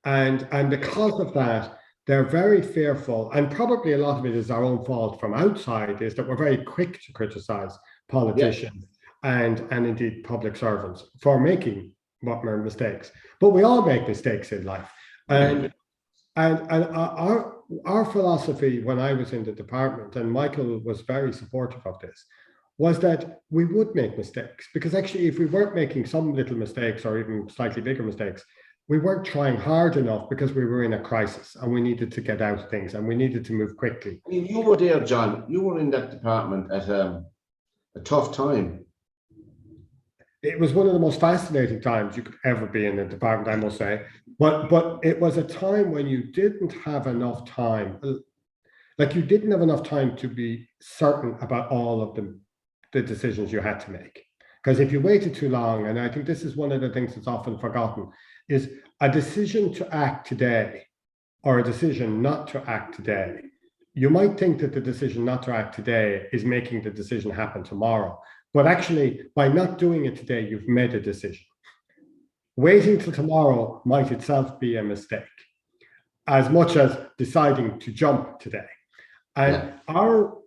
And because of that, they're very fearful, and probably a lot of it is our own fault from outside, is that we're very quick to criticize politicians and indeed public servants for making mistakes. But we all make mistakes in life. And our philosophy when I was in the department, and Michael was very supportive of this, was that we would make mistakes, because actually if we weren't making some little mistakes or even slightly bigger mistakes, we weren't trying hard enough, because we were in a crisis and we needed to get out things and we needed to move quickly. I mean, you were there, John. You were in that department at a tough time. It was one of the most fascinating times you could ever be in the department, I must say. But it was a time when you didn't have enough time. Like, you didn't have enough time to be certain about all of the decisions you had to make. Because if you waited too long, and I think this is one of the things that's often forgotten, is a decision to act today or a decision not to act today. You might think that the decision not to act today is making the decision happen tomorrow. But actually, by not doing it today, you've made a decision. Waiting till tomorrow might itself be a mistake, as much as deciding to jump today. And our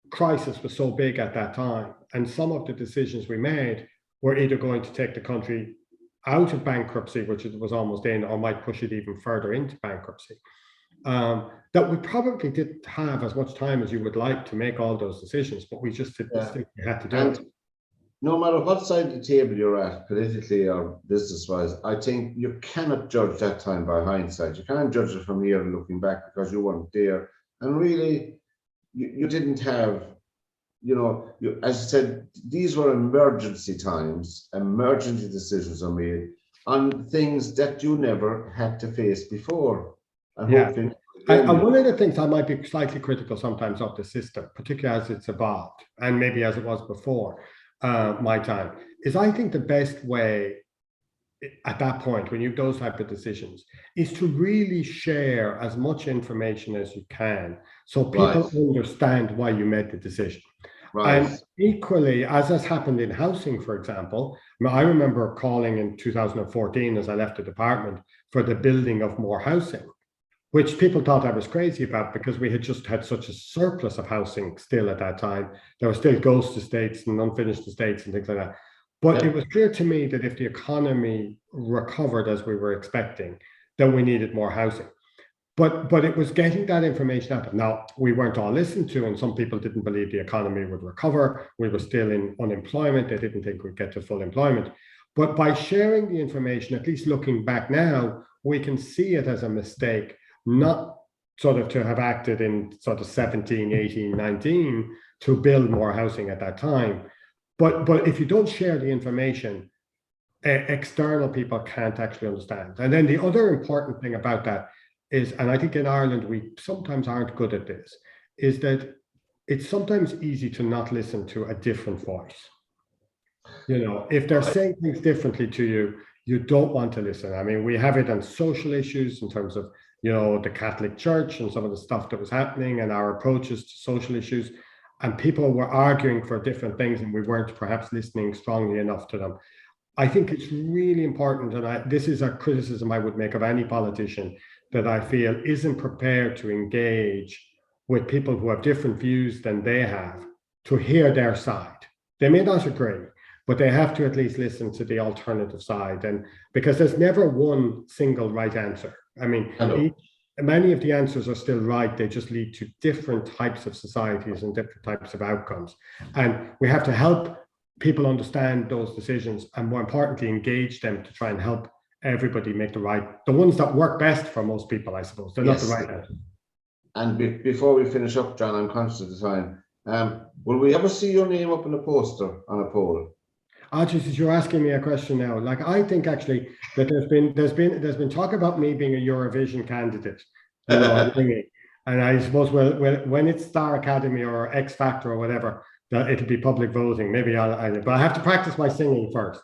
crisis was so big at that time, and some of the decisions we made were either going to take the country out of bankruptcy, which it was almost in, or might push it even further into bankruptcy, that we probably didn't have as much time as you would like to make all those decisions, but we just had to do it. No matter what side of the table you're at, politically or business-wise, I think you cannot judge that time by hindsight. You can't judge it from here and looking back, because you weren't there. And really, you didn't have, as I said, these were emergency times. Emergency decisions are made on things that you never had to face before. And one of the things I might be slightly critical sometimes of the system, particularly as it's evolved, and maybe as it was before my time, is I think the best way at that point, when you have those type of decisions, is to really share as much information as you can, so people understand why you made the decision. And equally, as has happened in housing, for example, I remember calling in 2014 as I left the department for the building of more housing, which people thought I was crazy about, because we had just had such a surplus of housing still at that time. There were still ghost estates and unfinished estates and things like that. But it was clear to me that if the economy recovered as we were expecting, then we needed more housing. But it was getting that information out. Now, we weren't all listened to, and some people didn't believe the economy would recover. We were still in unemployment. They didn't think we'd get to full employment. But by sharing the information, at least looking back now, we can see it as a mistake, not sort of to have acted in sort of 17, 18, 19, to build more housing at that time. But if you don't share the information, external people can't actually understand. And then the other important thing about that is, and I think in Ireland we sometimes aren't good at this, is that it's sometimes easy to not listen to a different voice. You know, if they're saying things differently to you, you don't want to listen. I mean, we have it on social issues in terms of, you know, the Catholic Church and some of the stuff that was happening and our approaches to social issues. And people were arguing for different things and we weren't perhaps listening strongly enough to them. I think it's really important, and this is a criticism I would make of any politician that I feel isn't prepared to engage with people who have different views than they have, to hear their side. They may not agree, but they have to at least listen to the alternative side. And because there's never one single right answer. I mean, many of the answers are still right. They just lead to different types of societies and different types of outcomes. And we have to help people understand those decisions, and more importantly, engage them to try and help everybody make the ones that work best for most people, I suppose. They're not the right answer. And before we finish up, John, I'm conscious of the time. Will we ever see your name up in a poster on a poll? Just you're asking me a question now. Like, I think actually that there's been talk about me being a Eurovision candidate, you know, and I suppose when it's Star Academy or X Factor or whatever, that it'll be public voting. Maybe but I have to practice my singing first.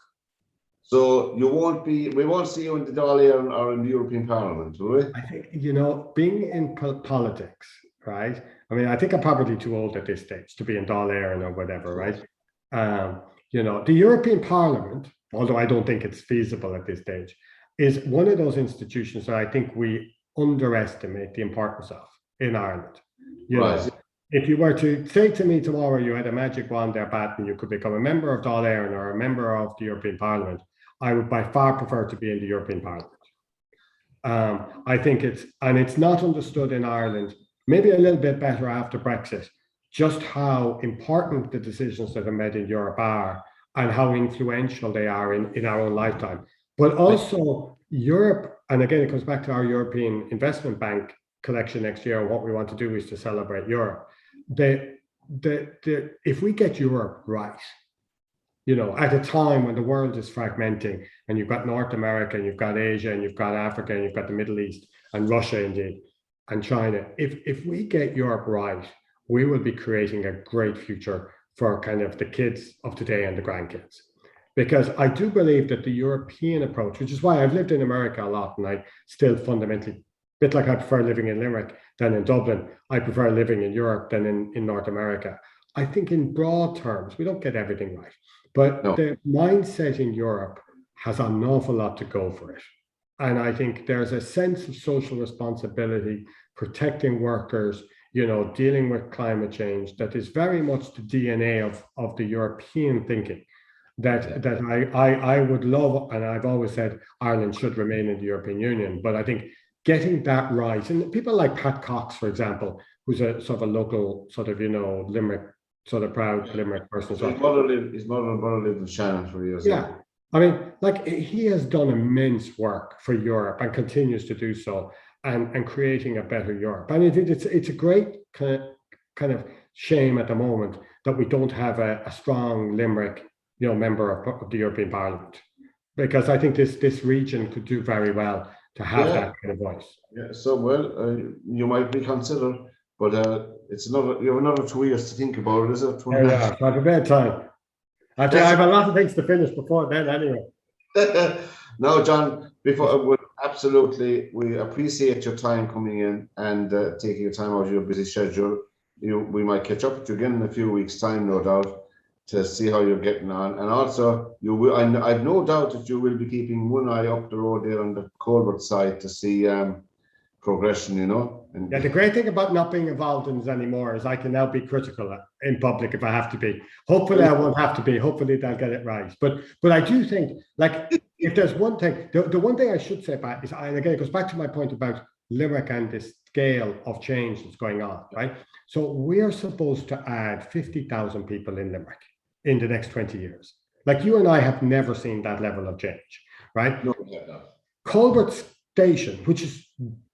So we won't see you in the Dáil or in the European Parliament, will we? I think, you know, being in politics, right? I mean, I think I'm probably too old at this stage to be in Dáil or whatever, right? You know, the European Parliament, although I don't think it's feasible at this stage, is one of those institutions that I think we underestimate the importance of in Ireland. You know, if you were to say to me tomorrow you had a magic wand or bat and you could become a member of Dáil or a member of the European Parliament, I would by far prefer to be in the European Parliament. I think it's not understood in Ireland, maybe a little bit better after Brexit, just how important the decisions that are made in Europe are and how influential they are in our own lifetime. But also Europe, and again, it comes back to our European Investment Bank collection next year. What we want to do is to celebrate Europe. If we get Europe right, you know, at a time when the world is fragmenting and you've got North America and you've got Asia and you've got Africa and you've got the Middle East and Russia indeed and China, if we get Europe right, we will be creating a great future for kind of the kids of today and the grandkids. Because I do believe that the European approach, which is why I've lived in America a lot and I still fundamentally, a bit like I prefer living in Limerick than in Dublin, I prefer living in Europe than in North America. I think in broad terms, we don't get everything right, but the mindset in Europe has an awful lot to go for it. And I think there's a sense of social responsibility, protecting workers, you know, dealing with climate change that is very much the DNA of the European thinking that I would love, and I've always said Ireland should remain in the European Union, but I think getting that right, and people like Pat Cox, for example, who's a sort of a local sort of, you know, Limerick, sort of proud Limerick person. So his mother and brother lived in Shannon for years. Yeah. I mean, like, he has done immense work for Europe and continues to do so, and creating a better Europe. And it's a great kind of shame at the moment that we don't have a strong Limerick, you know, member of the European Parliament, because I think this region could do very well to have that kind of voice. Yeah. So you might be considered, but you have another 2 years to think about it, is it? Yeah, I have a bad time. I have a lot of things to finish before then, anyway. No, John, we appreciate your time coming in and taking your time out of your busy schedule. We might catch up with you again in a few weeks' time, no doubt, to see how you're getting on. And also, I've no doubt that you will be keeping one eye up the road there on the Colbert side to see progression, you know. And the great thing about not being involved in this anymore is I can now be critical in public if I have to be. Hopefully I won't have to be. Hopefully they'll get it right. But I do think, like, if there's one thing, the one thing I should say about is, and again, it goes back to my point about Limerick and this scale of change that's going on, right? So we are supposed to add 50,000 people in Limerick in the next 20 years. Like, you and I have never seen that level of change, right? No. Colbert Station, which is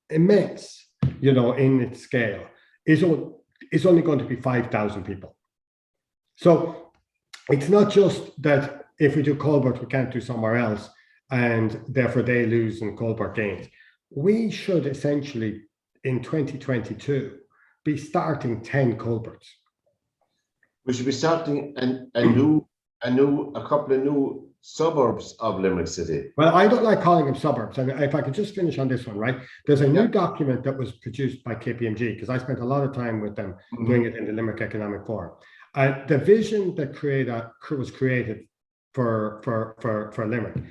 immense, you know, in its scale, is only going to be 5,000 people. So it's not just that if we do Colbert, we can't do somewhere else, and therefore they lose and Colbert gains. We should essentially, in 2022, be starting 10 Colberts. We should be starting a couple of new suburbs of Limerick City. Well, I don't like calling them suburbs. And if I could just finish on this one, right? There's a new document that was produced by KPMG, because I spent a lot of time with them doing it in the Limerick Economic Forum. The vision that was created for Limerick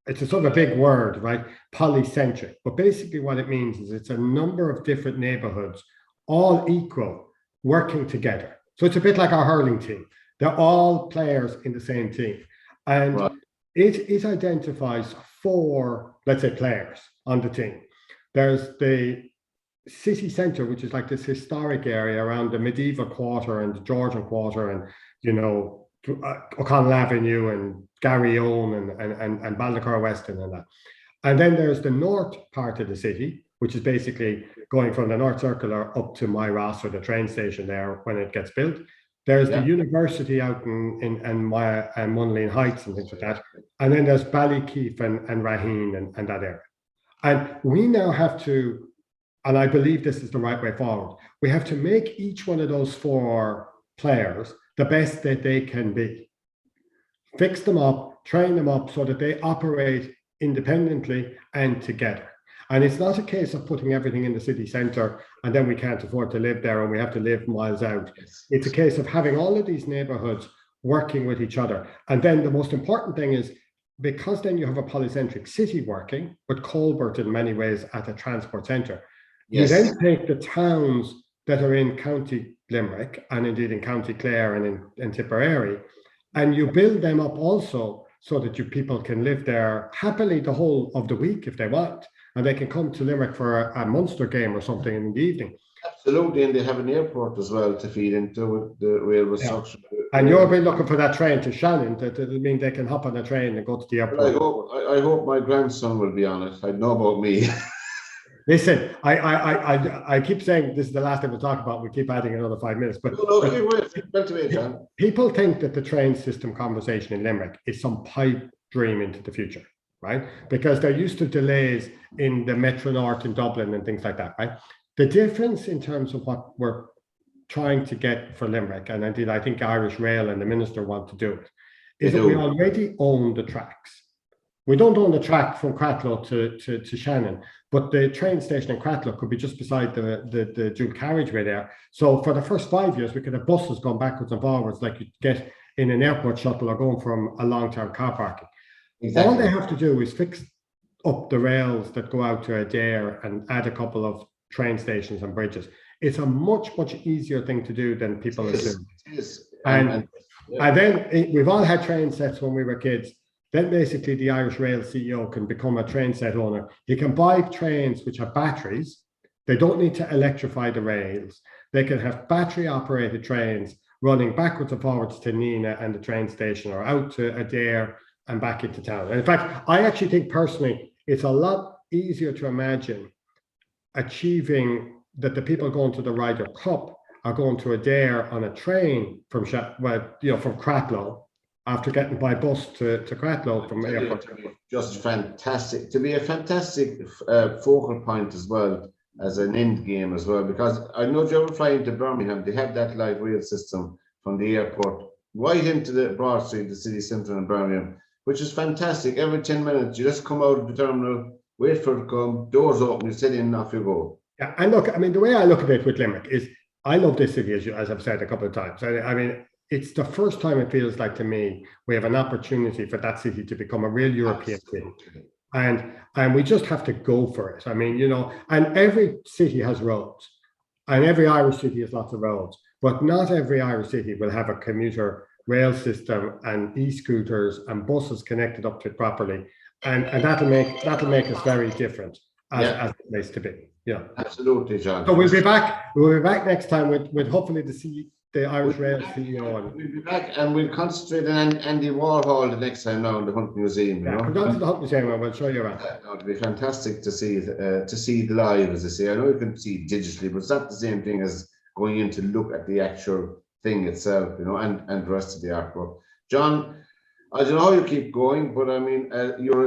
it's a sort of a big word, right? Polycentric. But basically what it means is it's a number of different neighborhoods, all equal, working together. So it's a bit like our hurling team. They're all players in the same team. And it identifies 4, let's say, players on the team. There's the city centre, which is like this historic area around the medieval quarter and the Georgian quarter and, you know, O'Connell Avenue and Garryowen and Balnacar Weston and that. And then there's the north part of the city, which is basically going from the North Circular up to My Ross, or the train station there when it gets built. There's the university out in Munleen Heights and things like that. And then there's Ballykeefe and Raheen and that area. And we now have to, and I believe this is the right way forward, we have to make each one of those 4 players the best that they can be. Fix them up, train them up so that they operate independently and together. And it's not a case of putting everything in the city centre and then we can't afford to live there and we have to live miles out. It's a case of having all of these neighbourhoods working with each other. And then the most important thing is, because then you have a polycentric city working, but Colbert in many ways at a transport centre. You then take the towns that are in County Limerick and indeed in County Clare and in Tipperary, and you build them up also so that people can live there happily the whole of the week if they want, and they can come to Limerick for a Munster game or something in the evening. Absolutely, and they have an airport as well to feed into the railway structure. And you'll be looking for that train to Shannon. That'll mean they can hop on a train and go to the airport. I hope my grandson will be on it. I know about me. Listen, I keep saying this is the last thing we'll talk about. We keep adding another 5 minutes, but people think that the train system conversation in Limerick is some pipe dream into the future, right? Because they're used to delays in the Metro North in Dublin and things like that, right? The difference in terms of what we're trying to get for Limerick, and indeed I think Irish Rail and the minister want to do it, is that we already own the tracks. We don't own the track from Cratloe to Shannon, but the train station in Cratloe could be just beside the dual carriageway there. So for the first 5 years, we could have buses going backwards and forwards like you get in an airport shuttle or going from a long-term car parking. Exactly. All they have to do is fix up the rails that go out to Adair and add a couple of train stations and bridges. It's a much easier thing to do than people assume. And then we've all had train sets when we were kids. Then basically the Irish Rail CEO can become a train set owner. He can buy trains which have batteries. They don't need to electrify the rails. They can have battery operated trains running backwards and forwards to Nina and the train station, or out to Adair and back into town. And in fact, I actually think personally, it's a lot easier to imagine achieving that the people going to the Ryder Cup are going to Adair on a train from Cratloe, after getting by bus to Cratloe from airport. Just fantastic. To be a fantastic focal point as well as an end game as well, because I know you're flying to Birmingham, they have that light rail system from the airport right into the Broad Street, the city centre in Birmingham, which is fantastic. Every 10 minutes, you just come out of the terminal, wait for it to come, doors open, you sit in and off you go. Yeah, and look, I mean, the way I look at it with Limerick is, I love this city, as I've said a couple of times. I mean, it's the first time it feels like to me we have an opportunity for that city to become a real European city, and we just have to go for it. I mean, you know, and every city has roads, and every Irish city has lots of roads, but not every Irish city will have a commuter rail system and e-scooters and buses connected up to it properly, and that'll make us very different as a place to be. Yeah, absolutely, John. So we'll be back next time with hopefully the Irish Rail CEO. And we'll be back and we'll concentrate on Andy Warhol the next time now in the Hunt Museum. You know? Come down to the Hunt Museum and we'll show you around. It'll be fantastic to see it live, as I say. I know you can see it digitally, but it's not the same thing as going in to look at the actual thing itself, you know, and the rest of the artwork. John, I don't know how you keep going, but I mean, you're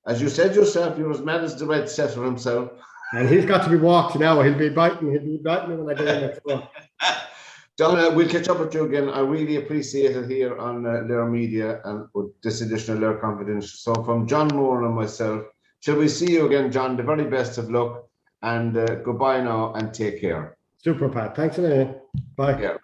as you said yourself, you're as mad as the red setter himself. And he's got to be walked now. He'll be biting me when I go in next door. John, we'll catch up with you again. I really appreciate it here on LiR Media and with this edition of LiR Confidential. So from John Moran and myself, shall we see you again, John? The very best of luck, and goodbye now and take care. Super, Pat. Thanks a million. Bye. Yeah.